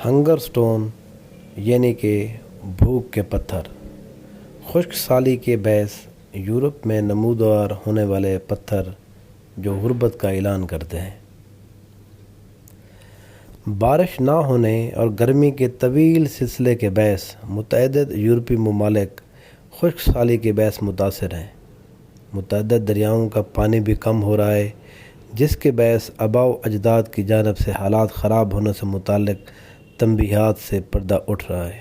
Hunger stone یعنی کہ بھوک کے پتھر، خشک سالی کے باعث یورپ میں نمودار ہونے والے پتھر جو غربت کا اعلان کرتے ہیں۔ بارش نہ ہونے اور گرمی کے طویل سلسلے کے باعث متعدد یورپی ممالک خشک سالی کے باعث متاثر ہیں۔ متعدد دریاؤں کا پانی بھی کم ہو رہا ہے، جس کے باعث آباء و اجداد کی جانب سے حالات خراب ہونے سے متعلق تنبیہات سے پردہ اٹھ رہا ہے۔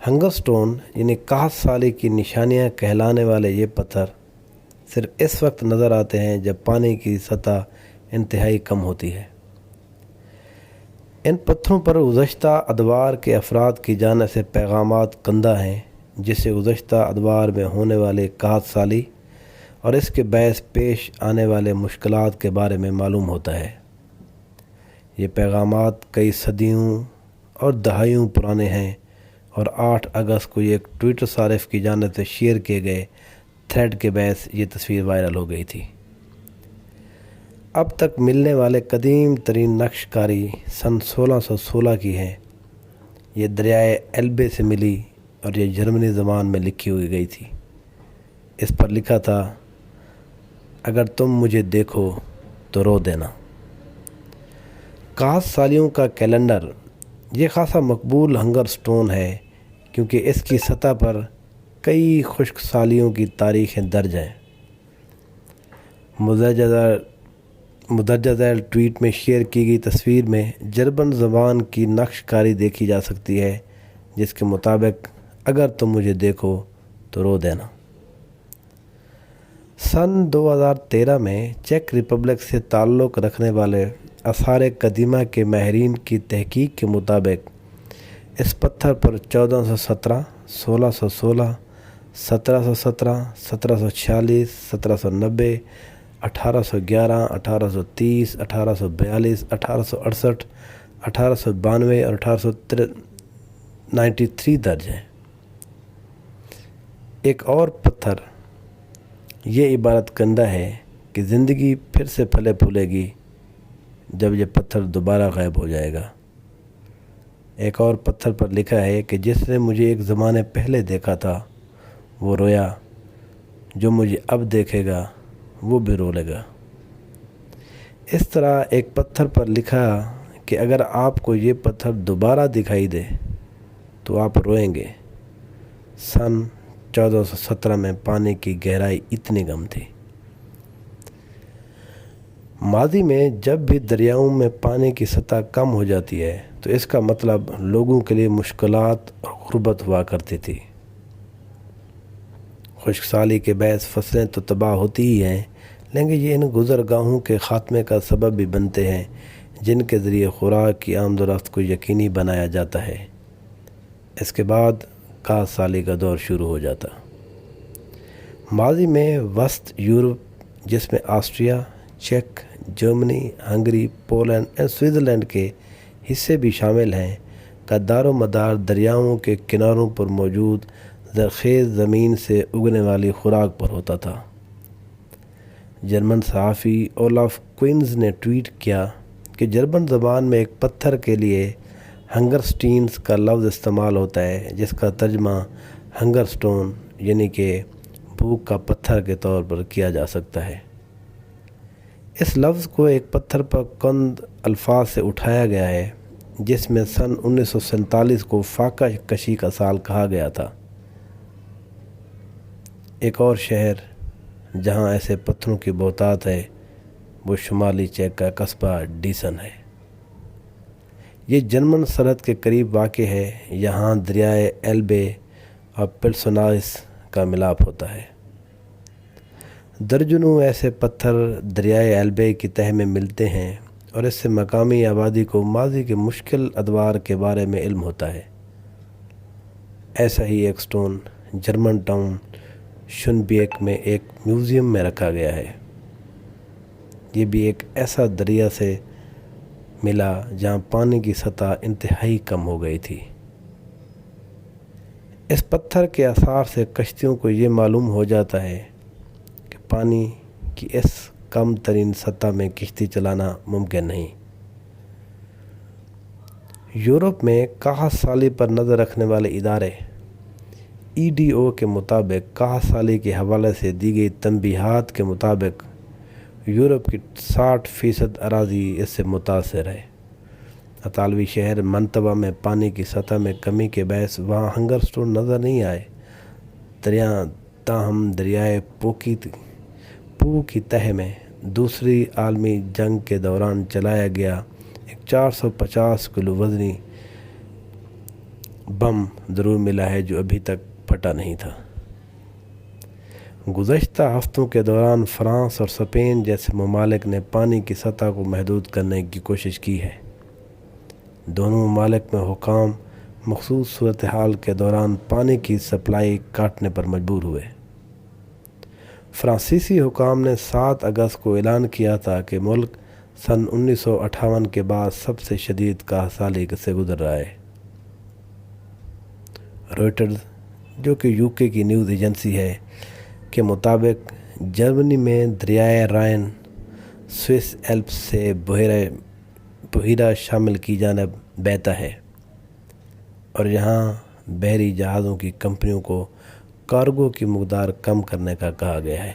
ہنگر سٹون یعنی قحط سالی کی نشانیاں کہلانے والے یہ پتھر صرف اس وقت نظر آتے ہیں جب پانی کی سطح انتہائی کم ہوتی ہے۔ ان پتھروں پر گزشتہ ادوار کے افراد کی جانب سے پیغامات کندہ ہیں، جسے گزشتہ ادوار میں ہونے والے قحط سالی اور اس کے باعث پیش آنے والے مشکلات کے بارے میں معلوم ہوتا ہے۔ یہ پیغامات کئی صدیوں اور دہائیوں پرانے ہیں اور 8 اگست کو ایک ٹویٹر صارف کی جانب سے شیئر کیے گئے تھریڈ کے باعث یہ تصویر وائرل ہو گئی تھی۔ اب تک ملنے والے قدیم ترین نقش کاری سن 1616 کی ہے۔ یہ دریائے ایلبے سے ملی اور یہ جرمنی زبان میں لکھی ہوئی گئی تھی۔ اس پر لکھا تھا، اگر تم مجھے دیکھو تو رو دینا۔ قحط سالیوں کا کیلنڈر یہ خاصا مقبول ہنگر سٹون ہے کیونکہ اس کی سطح پر کئی خشک سالیوں کی تاریخیں درج ہیں۔ مندرجہ ذیل ٹویٹ میں شیئر کی گئی تصویر میں جرمن زبان کی نقش کاری دیکھی جا سکتی ہے، جس کے مطابق اگر تم مجھے دیکھو تو رو دینا۔ سن 2013 میں چیک ریپبلک سے تعلق رکھنے والے آثار قدیمہ کے ماہرین کی تحقیق کے مطابق اس پتھر پر 1417، 1616، 1717، 1746، 1790، 1811، 1830، 1842، 1868، 1892 اور 1893 درج ہیں۔ ایک اور پتھر یہ عبارت کندہ ہے کہ زندگی پھر سے پھلے پھولے گی جب یہ پتھر دوبارہ غائب ہو جائے گا۔ ایک اور پتھر پر لکھا ہے کہ جس نے مجھے ایک زمانے پہلے دیکھا تھا وہ رویا، جو مجھے اب دیکھے گا وہ بھی رو لے گا۔ اس طرح ایک پتھر پر لکھا کہ اگر آپ کو یہ پتھر دوبارہ دکھائی دے تو آپ روئیں گے۔ سن 1417 میں پانی کی گہرائی اتنی کم تھی۔ ماضی میں جب بھی دریاؤں میں پانی کی سطح کم ہو جاتی ہے تو اس کا مطلب لوگوں کے لیے مشکلات اور غربت ہوا کرتی تھی۔ خشک سالی کے باعث فصلیں تو تباہ ہوتی ہی ہیں، لیکن یہ ان گزرگاہوں کے خاتمے کا سبب بھی بنتے ہیں جن کے ذریعے خوراک کی آمد و رفت کو یقینی بنایا جاتا ہے۔ اس کے بعد قحط سالی کا دور شروع ہو جاتا۔ ماضی میں وسط یورپ جس میں آسٹریا، چیک، جرمنی، ہنگری، پولینڈ اور سوئٹزرلینڈ کے حصے بھی شامل ہیں کا دار و مدار دریاؤں کے کناروں پر موجود زرخیز زمین سے اگنے والی خوراک پر ہوتا تھا۔ جرمن صحافی اولاف کوئنز نے ٹویٹ کیا کہ جرمن زبان میں ایک پتھر کے لیے ہنگر سٹینز کا لفظ استعمال ہوتا ہے، جس کا ترجمہ ہنگر سٹون یعنی کہ بھوک کا پتھر کے طور پر کیا جا سکتا ہے۔ اس لفظ کو ایک پتھر پر کند الفاظ سے اٹھایا گیا ہے جس میں سن 1947 کو فاقہ کشی کا سال کہا گیا تھا۔ ایک اور شہر جہاں ایسے پتھروں کی بہتات ہے وہ شمالی چیک کا قصبہ ڈیسن ہے۔ یہ جرمن سرحد کے قریب واقع ہے، یہاں دریائے ایلبے اور پیلسونائس کا ملاپ ہوتا ہے۔ درجنوں ایسے پتھر دریائے ایلبے کی تہہ میں ملتے ہیں اور اس سے مقامی آبادی کو ماضی کے مشکل ادوار کے بارے میں علم ہوتا ہے۔ ایسا ہی ایک سٹون جرمن ٹاؤن شونبیک میں ایک میوزیم میں رکھا گیا ہے۔ یہ بھی ایک ایسا دریا سے ملا جہاں پانی کی سطح انتہائی کم ہو گئی تھی۔ اس پتھر کے آثار سے کشتیوں کو یہ معلوم ہو جاتا ہے کہ پانی کی اس کم ترین سطح میں کشتی چلانا ممکن نہیں۔ یورپ میں کاغذ سالی پر نظر رکھنے والے ادارے EDO کے مطابق کاغذ سالی کے حوالے سے دی گئی تنبیہات کے مطابق یورپ کی 60% اراضی اس سے متاثر ہے۔ اطالوی شہر منتوا میں پانی کی سطح میں کمی کے باعث وہاں ہنگر سٹور نظر نہیں آئے، تاہم دریائے پو کی تہہ میں دوسری عالمی جنگ کے دوران چلایا گیا ایک 450 کلو وزنی بم ضرور ملا ہے جو ابھی تک پھٹا نہیں تھا۔ گزشتہ ہفتوں کے دوران فرانس اور اسپین جیسے ممالک نے پانی کی سطح کو محدود کرنے کی کوشش کی ہے۔ دونوں ممالک میں حکام مخصوص صورتحال کے دوران پانی کی سپلائی کاٹنے پر مجبور ہوئے۔ فرانسیسی حکام نے 7 اگست کو اعلان کیا تھا کہ ملک سن 1958 کے بعد سب سے شدید کاغذ سالی سے گزر رہا ہے۔ روئٹرز، جو کہ UK کی نیوز ایجنسی ہے، کے مطابق جرمنی میں دریائے رائن سوئس ایلپس سے بحیرہ شامل کی جانب بہتا ہے اور یہاں بحری جہازوں کی کمپنیوں کو کارگو کی مقدار کم کرنے کا کہا گیا ہے۔